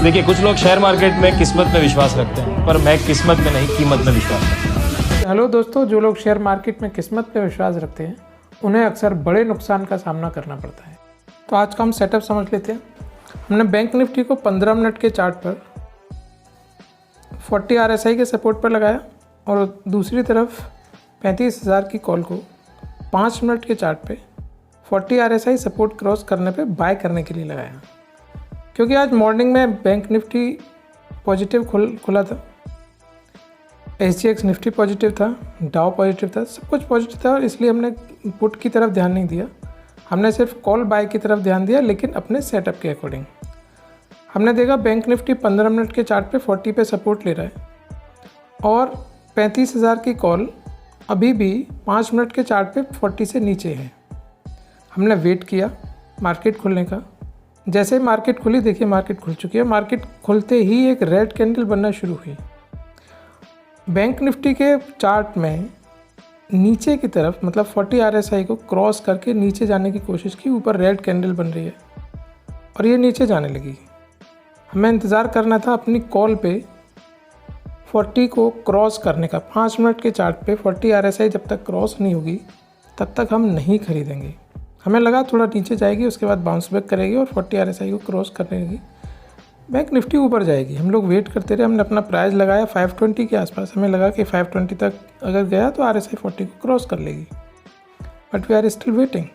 देखिए, कुछ लोग शेयर मार्केट में किस्मत में विश्वास रखते हैं, पर मैं किस्मत में नहीं, कीमत में विश्वास रखता हूँ। हेलो दोस्तों, जो लोग शेयर मार्केट में किस्मत पे विश्वास रखते हैं उन्हें अक्सर बड़े नुकसान का सामना करना पड़ता है। तो आज का हम सेटअप समझ लेते हैं। हमने बैंक निफ्टी को 15 मिनट के चार्ट पर 40 RSI के सपोर्ट पर लगाया और दूसरी तरफ 35,000 की कॉल को 5 मिनट के चार्ट पे 40 RSI सपोर्ट क्रॉस करने पे बाय करने के लिए लगाया, क्योंकि आज मॉर्निंग में बैंक निफ्टी पॉजिटिव खुला था, SGX निफ्टी पॉजिटिव था, डाउ पॉजिटिव था, सब कुछ पॉजिटिव था और इसलिए हमने पुट की तरफ ध्यान नहीं दिया। हमने सिर्फ कॉल बाय की तरफ ध्यान दिया, लेकिन अपने सेटअप के अकॉर्डिंग। हमने देखा बैंक निफ्टी 15 मिनट के चार्ट पे 40 पे सपोर्ट ले रहा है और 35,000 की कॉल अभी भी 5 मिनट के चार्ट पे 40 से नीचे है। हमने वेट किया मार्केट खुलने का। जैसे ही मार्केट खुली, देखिए मार्केट खुल चुकी है। मार्केट खुलते ही एक रेड कैंडल बनना शुरू हुई। बैंक निफ्टी के चार्ट में नीचे की तरफ, मतलब 40 RSI को क्रॉस करके नीचे जाने की कोशिश की। ऊपर रेड कैंडल बन रही है और ये नीचे जाने लगी। हमें इंतज़ार करना था अपनी कॉल पे 40 को क्रॉस करने का। 5 मिनट के चार्ट पे 40 RSI जब तक क्रॉस नहीं होगी तब तक हम नहीं खरीदेंगे। हमें लगा थोड़ा नीचे जाएगी, उसके बाद बाउंस बैक करेगी और 40 RSI को क्रॉस करेगी, बैंक निफ्टी ऊपर जाएगी। हम लोग वेट करते रहे। हमने अपना प्राइस लगाया 520 के आसपास। हमें लगा कि 520 तक अगर गया तो RSI 40 को क्रॉस कर लेगी, but we are still waiting.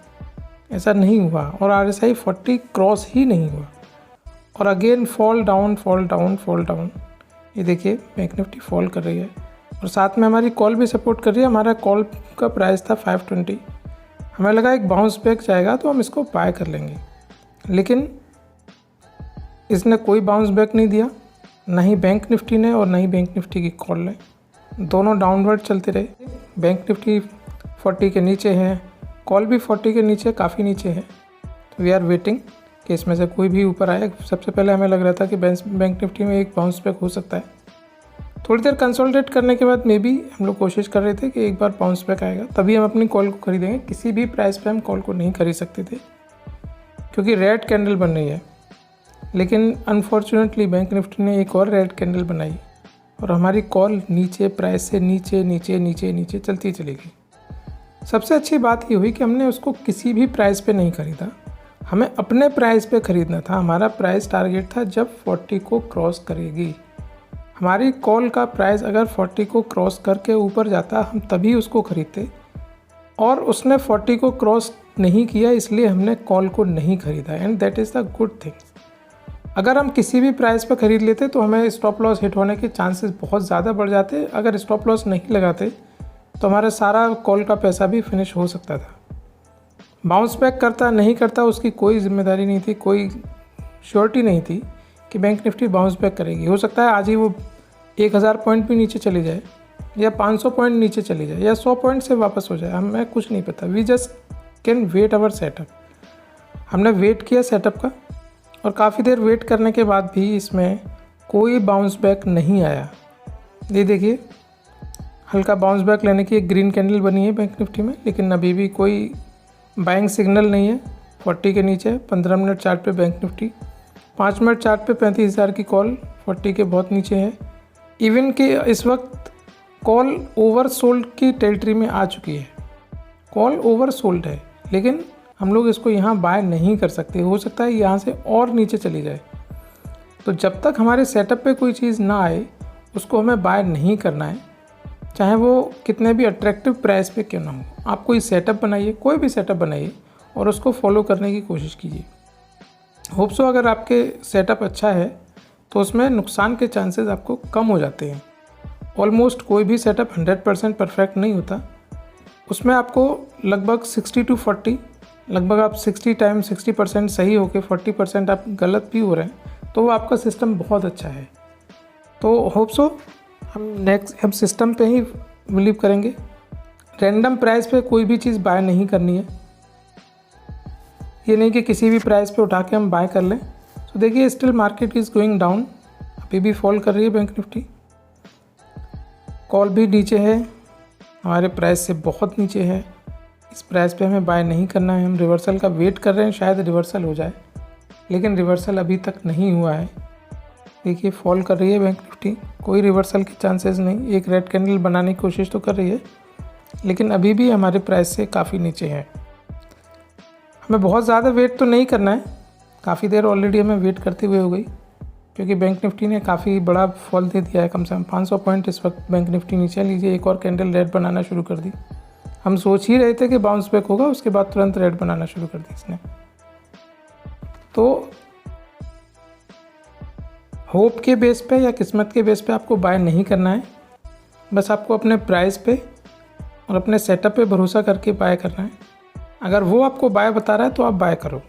ऐसा नहीं हुआ और RSI 40 क्रॉस ही नहीं हुआ और again fall down fall down fall down. ये देखिए बैंक निफ्टी फॉल कर रही है और साथ में हमारी कॉल भी सपोर्ट कर रही है। हमारा कॉल का प्राइस था 520। हमें लगा एक बाउंस बैक जाएगा तो हम इसको बाय कर लेंगे, लेकिन इसने कोई बाउंस बैक नहीं दिया, ना ही बैंक निफ्टी ने और ना ही बैंक निफ्टी की कॉल ने। दोनों डाउनवर्ड चलते रहे। बैंक निफ्टी 40 के नीचे है, कॉल भी 40 के नीचे, काफ़ी नीचे है। तो वी आर वेटिंग कि इसमें से कोई भी ऊपर आए। सबसे पहले हमें लग रहा था कि बैंक निफ्टी में एक बाउंस बैक हो सकता है। थोड़ी देर कंसोलिडेट करने के बाद मे बी हम लोग कोशिश कर रहे थे कि एक बार बाउंस बैक आएगा तभी हम अपनी कॉल को खरीदेंगे। किसी भी प्राइस पे हम कॉल को नहीं खरीद सकते थे क्योंकि रेड कैंडल बन रही है। लेकिन अनफॉर्चुनेटली बैंक निफ्टी ने एक और रेड कैंडल बनाई और हमारी कॉल नीचे, प्राइस से नीचे नीचे नीचे नीचे चलती चली गई। सबसे अच्छी बात ये हुई कि हमने उसको किसी भी प्राइस पे नहीं खरीदा, हमें अपने प्राइस पे ख़रीदना था। हमारा प्राइस टारगेट था जब 40 को क्रॉस करेगी। हमारी कॉल का प्राइस अगर 40 को क्रॉस करके ऊपर जाता हम तभी उसको ख़रीदते, और उसने 40 को क्रॉस नहीं किया, इसलिए हमने कॉल को नहीं ख़रीदा। And that is the good thing. अगर हम किसी भी प्राइस पर ख़रीद लेते तो हमें स्टॉप लॉस हिट होने के चांसेस बहुत ज़्यादा बढ़ जाते। अगर स्टॉप लॉस नहीं लगाते तो हमारा सारा कॉल का पैसा भी फिनिश हो सकता था। बाउंस बैक करता नहीं करता उसकी कोई जिम्मेदारी नहीं थी, कोई श्योरिटी नहीं थी कि बैंक निफ्टी बाउंस बैक करेगी। हो सकता है आज ही वो 1000 पॉइंट भी नीचे चली जाए या 500 पॉइंट नीचे चली जाए या 100 पॉइंट से वापस हो जाए, हमें कुछ नहीं पता। We just can wait our setup. हमने वेट किया सेटअप का और काफ़ी देर वेट करने के बाद भी इसमें कोई बाउंस बैक नहीं आया। ये देखिए हल्का बाउंस बैक लेने की एक ग्रीन कैंडल बनी है बैंक निफ्टी में, लेकिन अभी भी कोई बाइंग सिग्नल नहीं है। 40 के नीचे 15 मिनट चार्ट पे बैंक निफ्टी, 5 मिनट चार्ट पे 35,000 की कॉल 40 के बहुत नीचे है। इवन कि इस वक्त कॉल ओवरसोल्ड की टेरिटरी में आ चुकी है। कॉल ओवरसोल्ड है, लेकिन हम लोग इसको यहाँ बाय नहीं कर सकते। हो सकता है यहाँ से और नीचे चली जाए। तो जब तक हमारे सेटअप पे कोई चीज़ ना आए उसको हमें बाय नहीं करना है, चाहे वो कितने भी अट्रैक्टिव प्राइस पे क्यों ना हो। आप कोई सेटअप बनाइए, कोई भी सेटअप बनाइए और उसको फॉलो करने की कोशिश कीजिए। होप सो अगर आपके सेटअप अच्छा है तो उसमें नुकसान के चांसेस आपको कम हो जाते हैं। ऑलमोस्ट कोई भी सेटअप 100% परफेक्ट नहीं होता। उसमें आपको लगभग 60 to 40, लगभग आप 60% सही होकर 40% आप गलत भी हो रहे हैं, तो वो आपका सिस्टम बहुत अच्छा है। तो होप सो हम सिस्टम पे ही बिलीव करेंगे। रैंडम प्राइस पे कोई भी चीज़ बाय नहीं करनी है। ये नहीं कि किसी भी प्राइस पे उठा के हम बाय कर लें। तो देखिए still market is going down, अभी भी फॉल कर रही है बैंक निफ्टी। कॉल भी नीचे है, हमारे प्राइस से बहुत नीचे है। इस प्राइस पे हमें बाय नहीं करना है। हम रिवर्सल का वेट कर रहे हैं, शायद रिवर्सल हो जाए, लेकिन रिवर्सल अभी तक नहीं हुआ है। देखिए फॉल कर रही है बैंक निफ्टी, कोई रिवर्सल के चांसेस नहीं। एक रेड कैंडल बनाने की कोशिश तो कर रही है, लेकिन अभी भी हमारे प्राइस से काफ़ी नीचे है। हमें बहुत ज़्यादा वेट तो नहीं करना है, काफ़ी देर ऑलरेडी हमें वेट करते हुए हो गई, क्योंकि बैंक निफ्टी ने काफ़ी बड़ा फॉल दे दिया है। कम से कम 500 पॉइंट इस वक्त बैंक निफ्टी नीचे लीजिए, एक और कैंडल रेड बनाना शुरू कर दी। हम सोच ही रहे थे कि बाउंस बैक होगा, उसके बाद तुरंत रेड बनाना शुरू कर दी इसने। तो होप के बेस पे या किस्मत के बेस पे आपको बाय नहीं करना है, बस आपको अपने प्राइस पे और अपने सेटअप पे भरोसा करके बाय करना है। अगर वो आपको बाय बता रहा है तो आप बाय करो।